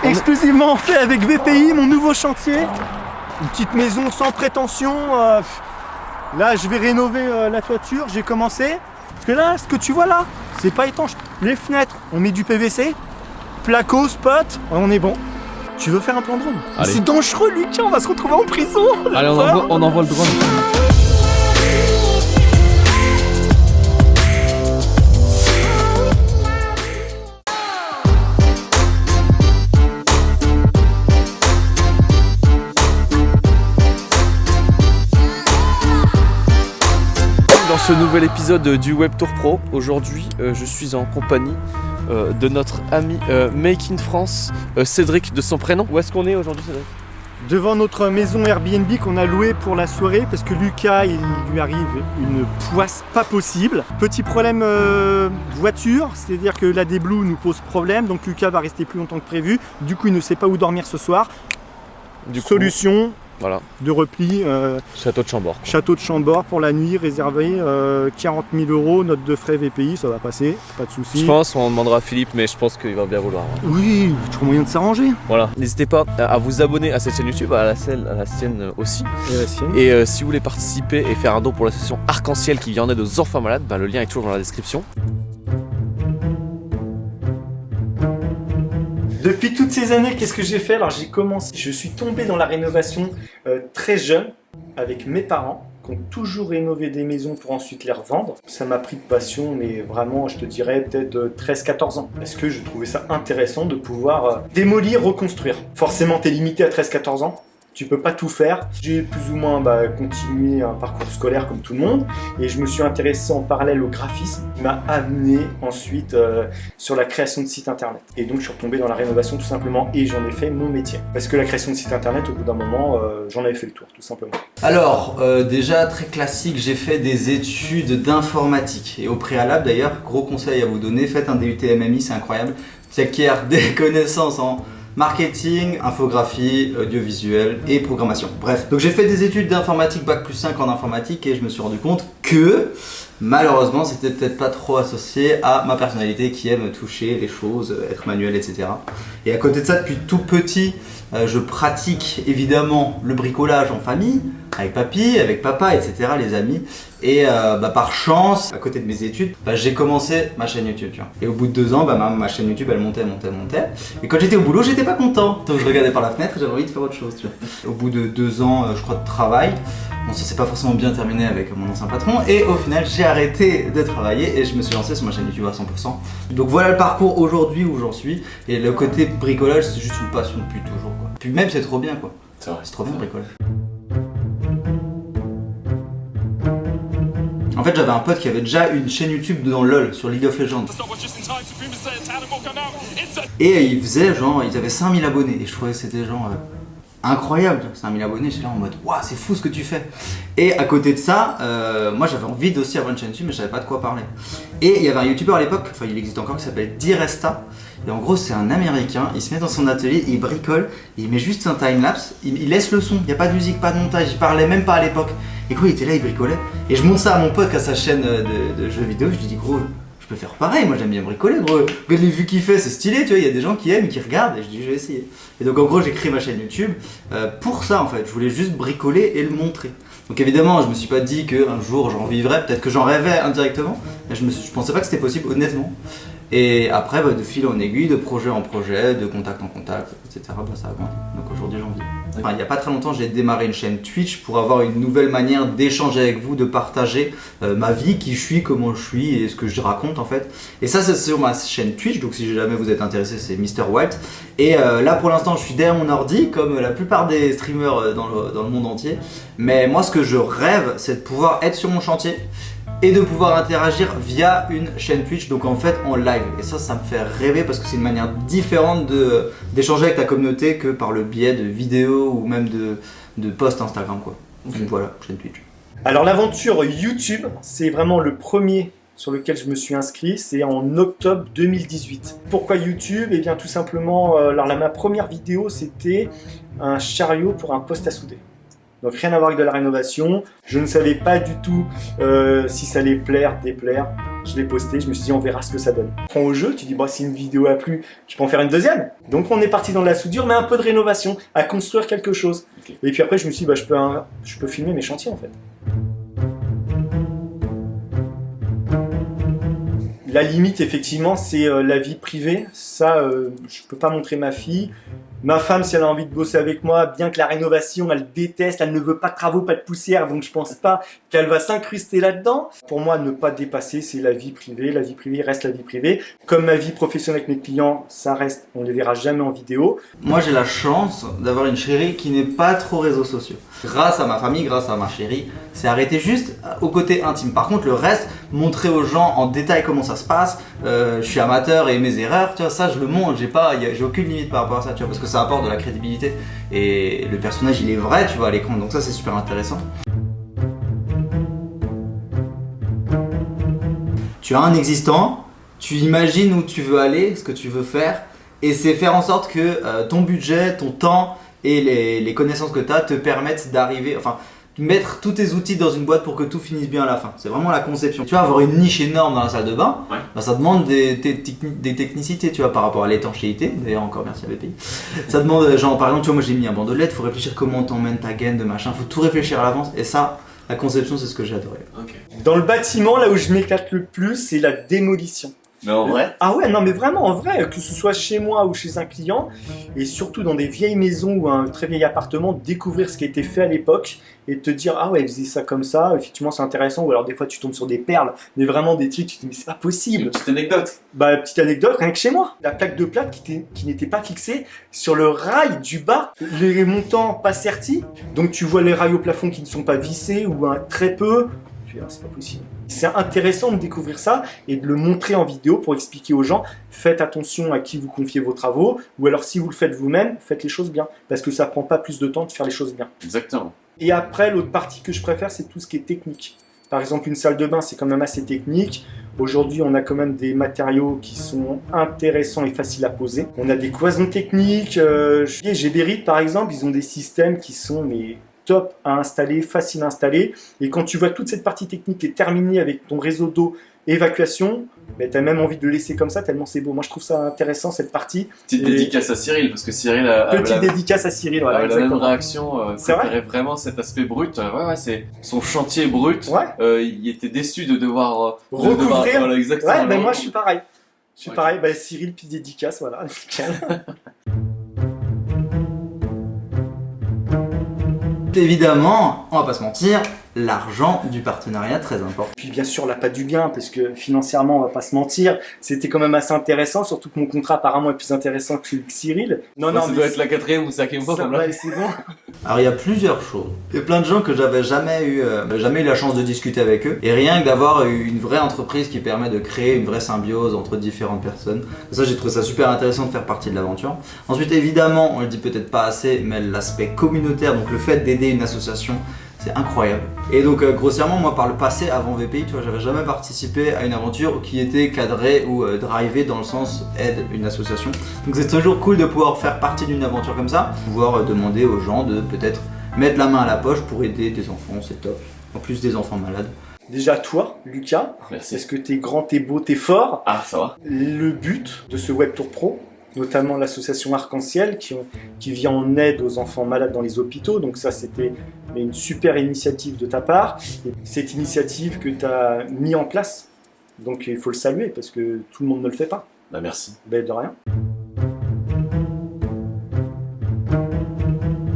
Exclusivement fait avec VPI, mon nouveau chantier. Une petite maison sans prétention. Là, je vais rénover la toiture, j'ai commencé. Parce que là, ce que tu vois là, c'est pas étanche. Les fenêtres, on met du PVC. Placo, spot, on est bon. Tu veux faire un plan drone? C'est dangereux, Lucas, on va se retrouver en prison. Allez, on envoie le drone. Dans ce nouvel épisode du Web Tour Pro, aujourd'hui je suis en compagnie de notre ami Make in France, Cédric de son prénom. Où est-ce qu'on est aujourd'hui, Cédric? Devant notre maison Airbnb qu'on a louée pour la soirée parce que Lucas, il lui arrive une poisse pas possible. Petit problème voiture, c'est-à-dire que la D-Blue nous pose problème, donc Lucas va rester plus longtemps que prévu. Du coup, il ne sait pas où dormir ce soir. Solution. Voilà. De repli. Château de Chambord. Château de Chambord pour la nuit, réservé 40 000 €, note de frais VPI, ça va passer, pas de soucis. Je pense, on demandera à Philippe, mais je pense qu'il va bien vouloir. Oui, toujours moyen de s'arranger. Voilà. N'hésitez pas à vous abonner à cette chaîne YouTube, à la sienne aussi. Et la sienne. Et si vous voulez participer et faire un don pour l'association Arc-en-Ciel qui vient en aide aux enfants malades, le lien est toujours dans la description. Depuis toutes ces années, qu'est-ce que j'ai fait? Alors j'ai commencé, je suis tombé dans la rénovation très jeune avec mes parents qui ont toujours rénové des maisons pour ensuite les revendre. Ça m'a pris de passion, mais vraiment je te dirais peut-être 13-14 ans. Parce que je trouvais ça intéressant de pouvoir démolir, reconstruire. Forcément t'es limité à 13-14 ans. Tu peux pas tout faire. J'ai plus ou moins continué un parcours scolaire comme tout le monde et je me suis intéressé en parallèle au graphisme qui m'a amené ensuite sur la création de sites internet. Et donc je suis retombé dans la rénovation tout simplement et j'en ai fait mon métier. Parce que la création de sites internet, au bout d'un moment, j'en avais fait le tour tout simplement. Alors, déjà très classique, j'ai fait des études d'informatique et au préalable d'ailleurs, gros conseil à vous donner, faites un DUT MMI, c'est incroyable. Tu acquiers des connaissances en marketing, infographie, audiovisuel et programmation. Bref, donc j'ai fait des études d'informatique, bac+5 en informatique et je me suis rendu compte que malheureusement c'était peut-être pas trop associé à ma personnalité qui aime toucher les choses, être manuel, etc. Et à côté de ça, depuis tout petit, je pratique évidemment le bricolage en famille, avec papy, avec papa, etc., les amis. Et par chance, à côté de mes études, j'ai commencé ma chaîne YouTube. Tu vois. Et au bout de 2 ans, ma chaîne YouTube, elle montait. Et quand j'étais au boulot, j'étais pas content. Donc je regardais par la fenêtre et j'avais envie de faire autre chose. Tu vois. Au bout de 2 ans, je crois, de travail, bon, ça s'est pas forcément bien terminé avec mon ancien patron. Et au final, j'ai arrêté de travailler et je me suis lancé sur ma chaîne YouTube à 100%. Donc voilà le parcours aujourd'hui où j'en suis. Et le côté bricolage, c'est juste une passion depuis toujours. Quoi. Puis même, c'est trop bien, quoi. C'est vrai. C'est trop bien le bricolage. En fait, j'avais un pote qui avait déjà une chaîne YouTube dans LoL sur League of Legends. Et ils faisaient genre, ils avaient 5000 abonnés. Et je trouvais que c'était genre incroyable. 5000 abonnés, j'étais là en mode waouh, c'est fou ce que tu fais. Et à côté de ça, moi j'avais envie d'aussi avoir une chaîne YouTube, mais je savais pas de quoi parler. Et il y avait un YouTuber à l'époque, enfin il existe encore, qui s'appelle Diresta. Et en gros, c'est un américain, il se met dans son atelier, il bricole, il met juste un timelapse, il laisse le son, il n'y a pas de musique, pas de montage, il parlait même pas à l'époque. Et gros, il était là, il bricolait. Et je montre ça à mon pote à sa chaîne de jeux vidéo, je lui dis gros, je peux faire pareil, moi j'aime bien bricoler, gros. Regarde les vues qu'il fait, c'est stylé, tu vois, il y a des gens qui aiment et qui regardent, et je dis je vais essayer. Et donc en gros, j'ai créé ma chaîne YouTube pour ça en fait, je voulais juste bricoler et le montrer. Donc évidemment, je me suis pas dit qu'un jour j'en vivrais, peut-être que j'en rêvais indirectement, mais je pensais pas que c'était possible, honnêtement. Et après, de fil en aiguille, de projet en projet, de contact en contact, etc., ça a grandi. Donc aujourd'hui, j'en vis. Enfin, il n'y a pas très longtemps, j'ai démarré une chaîne Twitch pour avoir une nouvelle manière d'échanger avec vous, de partager ma vie, qui je suis, comment je suis et ce que je raconte en fait. Et ça, c'est sur ma chaîne Twitch, donc si jamais vous êtes intéressé, c'est Mr. White. Et là, pour l'instant, je suis derrière mon ordi, comme la plupart des streamers dans le monde entier. Mais moi, ce que je rêve, c'est de pouvoir être sur mon chantier et de pouvoir interagir via une chaîne Twitch, donc en fait en live. Et ça me fait rêver parce que c'est une manière différente d'échanger avec ta communauté que par le biais de vidéos ou même de posts Instagram, quoi. Donc voilà, chaîne Twitch. Alors l'aventure YouTube, c'est vraiment le premier sur lequel je me suis inscrit, c'est en octobre 2018. Pourquoi YouTube? Eh bien tout simplement, ma première vidéo c'était un chariot pour un poste à souder. Donc rien à voir avec de la rénovation. Je ne savais pas du tout si ça allait plaire, déplaire. Je l'ai posté, je me suis dit on verra ce que ça donne. Prends au jeu, tu dis si une vidéo a plu, je peux en faire une deuxième. Donc on est parti dans la soudure, mais un peu de rénovation, à construire quelque chose. Okay. Et puis après je me suis dit je peux filmer mes chantiers en fait. La limite effectivement c'est la vie privée. Ça je peux pas montrer ma fille. Ma femme, si elle a envie de bosser avec moi, bien que la rénovation, elle déteste, elle ne veut pas de travaux, pas de poussière, donc je pense pas qu'elle va s'incruster là-dedans. Pour moi, ne pas dépasser, c'est la vie privée. La vie privée reste la vie privée. Comme ma vie professionnelle avec mes clients, ça reste, on ne les verra jamais en vidéo. Moi, j'ai la chance d'avoir une chérie qui n'est pas trop réseaux sociaux. Grâce à ma famille, grâce à ma chérie, c'est arrêté juste au côté intime. Par contre, le reste, montrer aux gens en détail comment ça se passe, je suis amateur et mes erreurs, tu vois, ça je le montre, j'ai aucune limite par rapport à ça, tu vois, parce que ça apporte de la crédibilité et le personnage il est vrai, tu vois, à l'écran, donc ça c'est super intéressant. Tu as un existant, tu imagines où tu veux aller, ce que tu veux faire, et c'est faire en sorte que ton budget, ton temps et les connaissances que tu as te permettent d'arriver, mettre tous tes outils dans une boîte pour que tout finisse bien à la fin. C'est vraiment la conception. Tu vois, avoir une niche énorme dans la salle de bain, ça demande des technicités, tu vois, par rapport à l'étanchéité. D'ailleurs, encore merci à BPI. Ça demande, par exemple, tu vois, moi j'ai mis un bandeau de LED, il faut réfléchir comment t'emmènes ta gaine de machin, faut tout réfléchir à l'avance. Et ça, la conception, c'est ce que j'ai adoré. Okay. Dans le bâtiment, là où je m'éclate le plus, c'est la démolition. Mais en vrai ? Ah ouais, non mais vraiment en vrai, que ce soit chez moi ou chez un client, et surtout dans des vieilles maisons ou un très vieil appartement, découvrir ce qui a été fait à l'époque et te dire ah ouais, ils faisaient ça comme ça, effectivement c'est intéressant, ou alors des fois tu tombes sur des perles, mais vraiment des trucs, tu te dis mais c'est pas possible. Une petite anecdote. Petite anecdote, rien que chez moi, la plaque de plate qui n'était pas fixée sur le rail du bas, les montants pas sertis, donc tu vois les rails au plafond qui ne sont pas vissés ou très peu, tu dis ah, c'est pas possible. C'est intéressant de découvrir ça et de le montrer en vidéo pour expliquer aux gens faites attention à qui vous confiez vos travaux, ou alors si vous le faites vous-même, faites les choses bien, parce que ça prend pas plus de temps de faire les choses bien. Exactement. Et après, l'autre partie que je préfère, c'est tout ce qui est technique. Par exemple, une salle de bain, c'est quand même assez technique. Aujourd'hui, on a quand même des matériaux qui sont intéressants et faciles à poser. On a des cloisons techniques. Geberit, par exemple, ils ont des systèmes qui sont top à installer, facile à installer. Et quand tu vois toute cette partie technique est terminée avec ton réseau d'eau, évacuation, tu as même envie de le laisser comme ça tellement c'est beau. Moi je trouve ça intéressant cette partie. Petite dédicace à Cyril, parce que Cyril a dédicace à Cyril, voilà, la même réaction, préférait vraiment cet aspect brut. C'est son chantier brut. Il était déçu de devoir recouvrir. Voilà, exactement. Ouais, moi je suis pareil. Pareil, Cyril puis dédicace, voilà. Évidemment, on va pas se mentir, l'argent du partenariat très important. Puis bien sûr l'appât du gain, parce que financièrement on va pas se mentir, c'était quand même assez intéressant, surtout que mon contrat apparemment est plus intéressant que celui de Cyril. Ça doit être la 4e ou 5e fois comme là. C'est bon. Alors il y a plusieurs choses. Il y a plein de gens que j'avais jamais eu la chance de discuter avec eux, et rien que d'avoir une vraie entreprise qui permet de créer une vraie symbiose entre différentes personnes. Ça j'ai trouvé ça super intéressant de faire partie de l'aventure. Ensuite évidemment, on le dit peut-être pas assez, mais l'aspect communautaire, donc le fait d'aider une association, c'est incroyable. Et donc grossièrement, moi par le passé, avant VPI, tu vois, j'avais jamais participé à une aventure qui était cadrée ou drivée dans le sens aide une association. Donc c'est toujours cool de pouvoir faire partie d'une aventure comme ça, pouvoir demander aux gens de peut-être mettre la main à la poche pour aider des enfants, c'est top. En plus des enfants malades. Déjà toi, Lucas, merci. Parce que t'es grand, t'es beau, t'es fort. Ah, ça va. Le but de ce Web Tour Pro, notamment l'association Arc-en-Ciel qui vient en aide aux enfants malades dans les hôpitaux. Donc ça, c'était une super initiative de ta part. Et cette initiative que tu as mis en place, donc il faut le saluer parce que tout le monde ne le fait pas. Merci. De rien.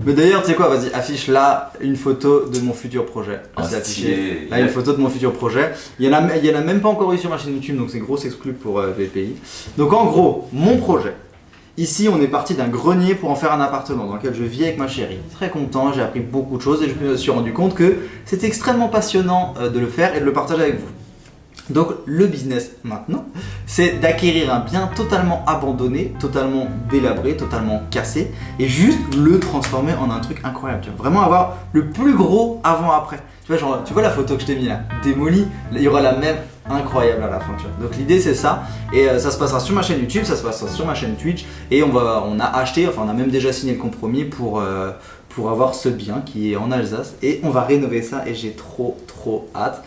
Mais d'ailleurs, tu sais quoi, vas-y, affiche là une photo de mon futur projet. Affiché là une photo de mon futur projet. Il y en a même pas encore eu sur ma chaîne YouTube, donc c'est grosse exclu pour VPI. Donc en gros, mon projet. Ici, on est parti d'un grenier pour en faire un appartement dans lequel je vis avec ma chérie. Très content, j'ai appris beaucoup de choses et je me suis rendu compte que c'était extrêmement passionnant de le faire et de le partager avec vous. Donc le business maintenant, c'est d'acquérir un bien totalement abandonné, totalement délabré, totalement cassé et juste le transformer en un truc incroyable. Tu vas vraiment avoir le plus gros avant-après. Tu vois, tu vois la photo que je t'ai mis là, démolie, il y aura la même incroyable à la fin. Tu vois. Donc l'idée c'est ça et ça se passera sur ma chaîne YouTube, ça se passera sur ma chaîne Twitch et on a acheté, on a même déjà signé le compromis pour avoir ce bien qui est en Alsace et on va rénover ça et j'ai trop hâte.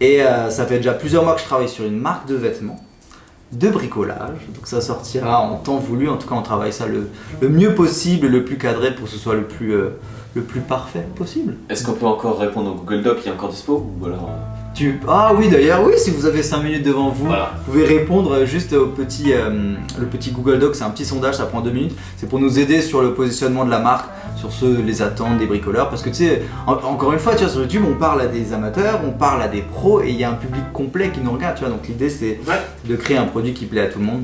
Et ça fait déjà plusieurs mois que je travaille sur une marque de vêtements, de bricolage. Donc ça sortira en temps voulu. En tout cas, on travaille ça le mieux possible, le plus cadré pour que ce soit le plus parfait possible. Est-ce qu'on peut encore répondre au Google Doc qui est encore dispo ou alors... Ah oui, d'ailleurs, oui, si vous avez 5 minutes devant vous, Voilà. vous pouvez répondre juste au petit, le petit Google Doc. C'est un petit sondage, ça prend 2 minutes. C'est pour nous aider sur le positionnement de la marque, sur les attentes des bricoleurs. Parce que tu sais, encore une fois, tu vois, sur YouTube, on parle à des amateurs, on parle à des pros et il y a un public complet qui nous regarde. Tu vois, donc l'idée, c'est de créer un produit qui plaît à tout le monde.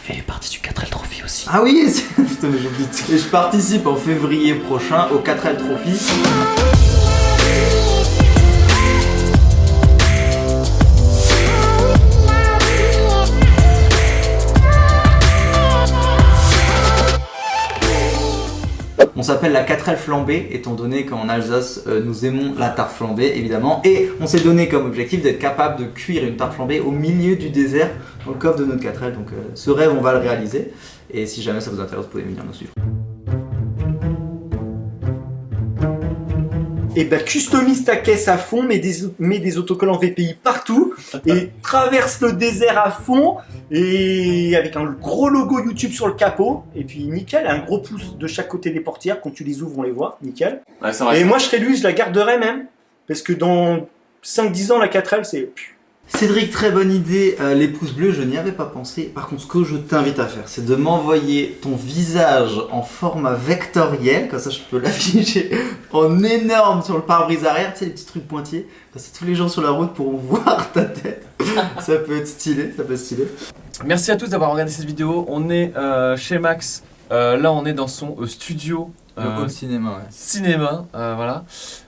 Fait partie du 4L Trophy aussi. Ah oui, putain, mais j'oublie. Et je participe en février prochain au 4L Trophy. On s'appelle la 4L flambée, étant donné qu'en Alsace, nous aimons la tarte flambée, évidemment. Et on s'est donné comme objectif d'être capable de cuire une tarte flambée au milieu du désert, dans le coffre de notre 4L. Donc ce rêve, on va le réaliser. Et si jamais ça vous intéresse, vous pouvez venir nous suivre. Et bah customise ta caisse à fond, mets des autocollants VPI partout et traverse le désert à fond et avec un gros logo YouTube sur le capot et puis nickel, un gros pouce de chaque côté des portières, quand tu les ouvres on les voit, nickel. Ouais, ça va. Et moi je serais lui, je la garderais même parce que dans 5-10 ans la 4L c'est... Cédric, très bonne idée. Les pouces bleus, je n'y avais pas pensé. Par contre, ce que je t'invite à faire, c'est de m'envoyer ton visage en format vectoriel. Comme ça, je peux l'afficher en énorme sur le pare-brise arrière. Tu sais, les petits trucs pointillés. Comme ça, tous les gens sur la route pourront voir ta tête. Ça peut être stylé, ça peut être stylé. Merci à tous d'avoir regardé cette vidéo. On est chez Max. Là, on est dans son studio. Le home cinéma, ouais. Cinéma, voilà.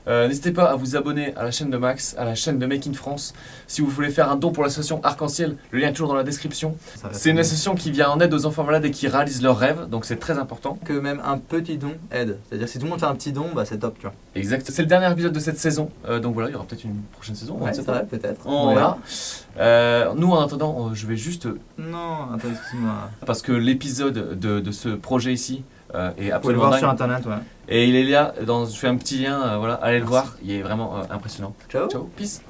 N'hésitez pas à vous abonner à la chaîne de Max, à la chaîne de Make in France. Si vous voulez faire un don pour l'association Arc-en-Ciel, le lien est toujours dans la description. C'est une association qui vient en aide aux enfants malades et qui réalise leurs rêves, donc c'est très important. Que même un petit don aide. C'est-à-dire si tout le monde fait un petit don, bah c'est top, tu vois. Exact. C'est le dernier épisode de cette saison, donc voilà, il y aura peut-être une prochaine saison. Ouais, c'est vrai, peut-être. On verra. Nous, en attendant, je vais juste... Non, attends, excuse-moi. Parce que l'épisode de ce projet ici est Vous pouvez le absolument voir dingue. sur internet, ouais. Et il est là, je fais un petit lien, voilà, allez le voir, il est vraiment impressionnant. Ciao. Ciao, peace.